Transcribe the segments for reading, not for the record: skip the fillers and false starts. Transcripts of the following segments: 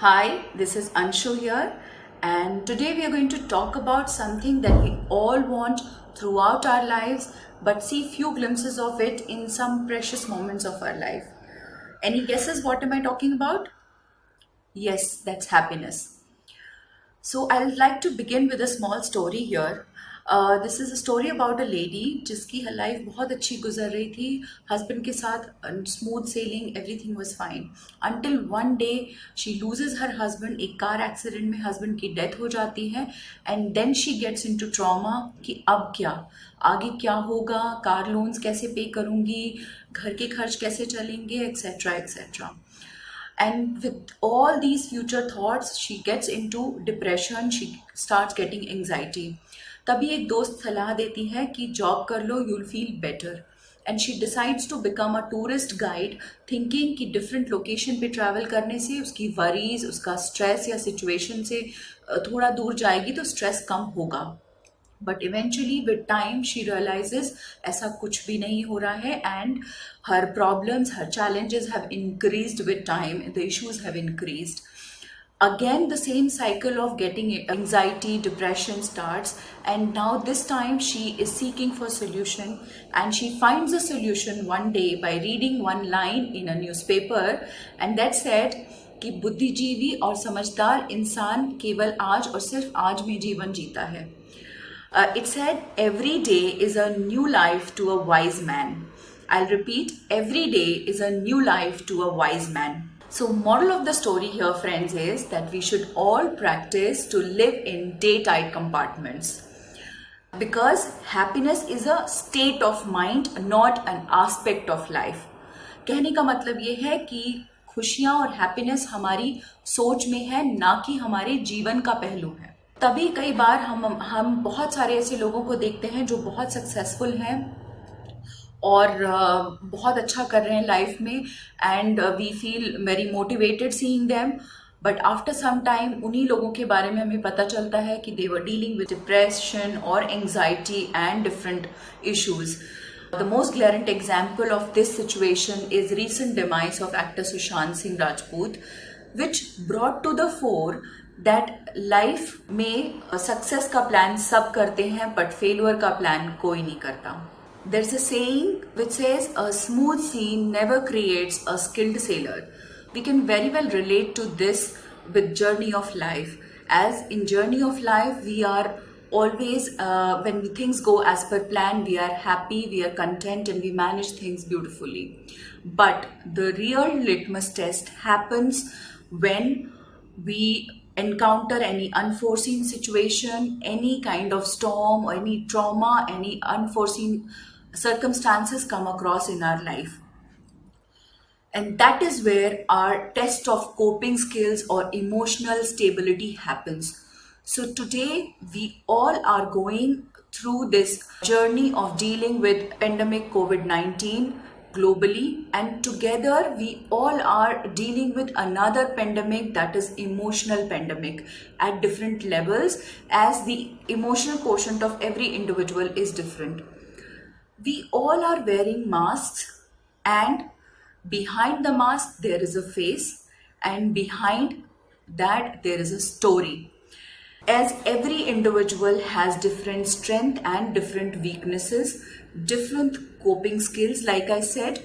Hi, this is Anshu here, and today we are going to talk about something that we all want throughout our lives but see few glimpses of it in some precious moments of our life. Any guesses what am I talking about? Yes, that's happiness. So I'd like to begin with a small story here. This is a story about a lady जिसकी life बहुत अच्छी गुजर रही थी husband के साथ smooth sailing everything was fine until one day she loses her husband एक car accident में हस्बैंड की डेथ हो जाती है and then she gets into trauma कि अब क्या आगे क्या होगा कार लोन्स कैसे पे करूंगी घर के खर्च कैसे चलेंगे etcetera etcetera and with all these future thoughts she gets into depression she starts getting anxiety तभी एक दोस्त सलाह देती है कि जॉब कर लो you'll feel better and she decides to become a tourist guide thinking कि different location पे travel करने से उसकी worries उसका stress या situation से थोड़ा दूर जाएगी तो stress कम होगा but eventually with time she realizes ऐसा कुछ भी नहीं हो रहा है एंड हर प्रॉब्लम्स हर challenges have increased with time the issues have increased again the same cycle of getting anxiety depression starts and now this time she is seeking for solution and she finds a solution one day by reading one line in a newspaper and that said कि बुद्धिजीवी और समझदार इंसान केवल आज और सिर्फ आज में जीवन जीता है it said, every day is a new life to a wise man. I'll repeat, every day is a new life to a wise man. So, moral of the story here, friends, is that we should all practice to live in day-tight compartments. Because happiness is a state of mind, not an aspect of life. कहने का मतलब ये है कि खुशियाँ और happiness हमारी सोच में है, ना कि हमारे जीवन का पहलू है. तभी कई बार हम बहुत सारे ऐसे लोगों को देखते हैं जो बहुत सक्सेसफुल हैं और बहुत अच्छा कर रहे हैं लाइफ में and we feel very motivated seeing them but after some time उन्हीं लोगों के बारे में हमें पता चलता है कि दे वर डीलिंग विद डिप्रेशन और anxiety and different issues The most glaring example of this situation is recent demise of actor Sushant Singh Rajput, which brought to the fore that life में सक्सेस का plan सब करते हैं but failure का plan कोई नहीं करता. There's a saying which says a smooth sea never creates a skilled sailor. We can very well relate to this with journey of life. As in journey of life, we are always when things go as per plan, we are happy, we are content, and we manage things beautifully. But the real litmus test happens when we encounter any unforeseen situation, any kind of storm or any trauma, any unforeseen circumstances come across in our life. And that is where our test of coping skills or emotional stability happens. So today we all are going through this journey of dealing with pandemic COVID-19 globally and together we all are dealing with another pandemic that is emotional pandemic at different levels as the emotional quotient of every individual is different. We all are wearing masks and behind the mask there is a face and behind that there is a story. As every individual has different strength and different weaknesses, different coping skills, like I said.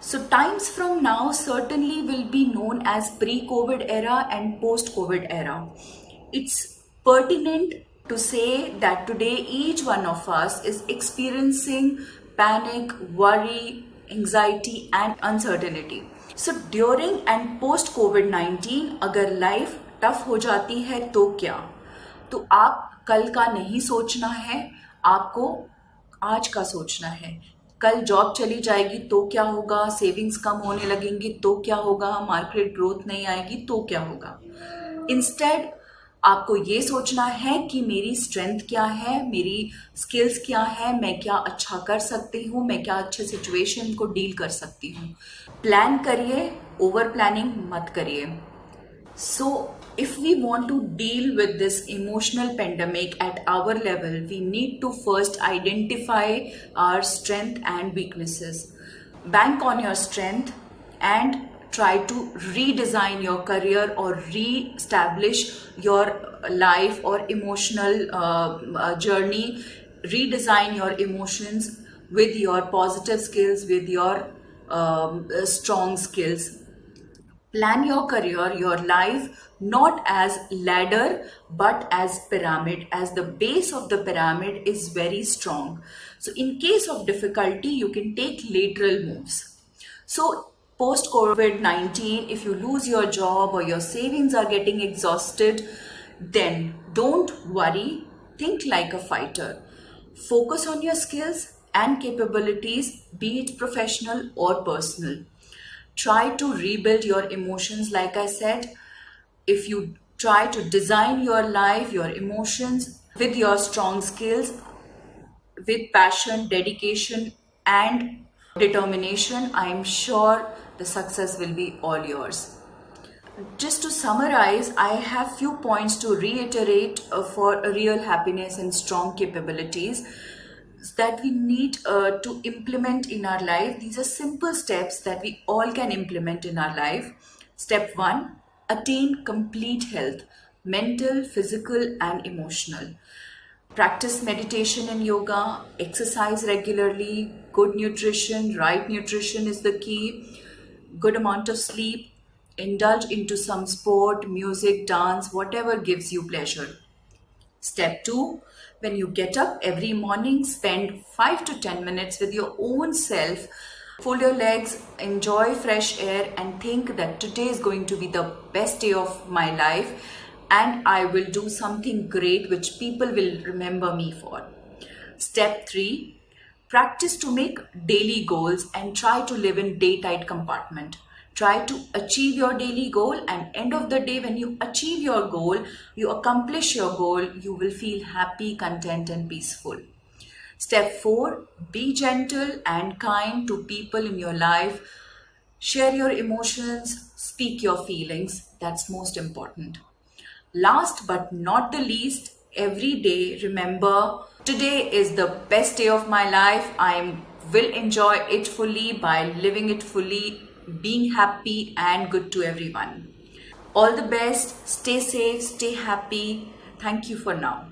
So times from now certainly will be known as pre-COVID era and post-COVID era. It's pertinent to say that today each one of us is experiencing panic, worry, anxiety and uncertainty. So during and post-COVID-19 अगर life tough हो जाती है तो क्या? तो आप कल का नहीं सोचना है आपको आज का सोचना है कल जॉब चली जाएगी तो क्या होगा सेविंग्स कम होने लगेंगी तो क्या होगा मार्केट ग्रोथ नहीं आएगी तो क्या होगा इंस्टेड आपको ये सोचना है कि मेरी स्ट्रेंथ क्या है मेरी स्किल्स क्या है मैं क्या अच्छा कर सकती हूँ मैं क्या अच्छे सिचुएशन को डील कर सकती हूँ प्लान करिए ओवर प्लानिंग मत करिए So, if we want to deal with this emotional pandemic at our level, we need to first identify our strength and weaknesses. Bank on your strength and try to redesign your career or re-establish your life or emotional journey, redesign your emotions with your positive skills, with your strong skills. Plan your career, your life, not as ladder but as pyramid, as the base of the pyramid is very strong. So in case of difficulty, you can take lateral moves. So post COVID-19, if you lose your job or your savings are getting exhausted, then don't worry, think like a fighter. Focus on your skills and capabilities, be it professional or personal. Try to rebuild your emotions, like I said. If you try to design your life, your emotions with your strong skills, with passion, dedication, and determination, I am sure the success will be all yours. Just to summarize, I have few points to reiterate for real happiness and strong capabilities that we need to implement in our life. These are simple steps that we all can implement in our life. Step 1, attain complete health, mental, physical, and emotional. Practice meditation and yoga, exercise regularly, good nutrition, right nutrition is the key, good amount of sleep, indulge into some sport, music, dance, whatever gives you pleasure. Step 2, when you get up every morning, spend 5 to 10 minutes with your own self. Fold your legs, enjoy fresh air, and think that today is going to be the best day of my life and I will do something great which people will remember me for. Step 3, practice to make daily goals and try to live in day-tight compartment. Try to achieve your daily goal, and end of the day, when you achieve your goal, you accomplish your goal, you will feel happy, content, and peaceful. Step 4, be gentle and kind to people in your life. Share your emotions, speak your feelings. That's most important. Last but not the least, every day remember, today is the best day of my life. I will enjoy it fully by living it fully, being happy and good to everyone. All the best, stay safe, stay happy. Thank you for now.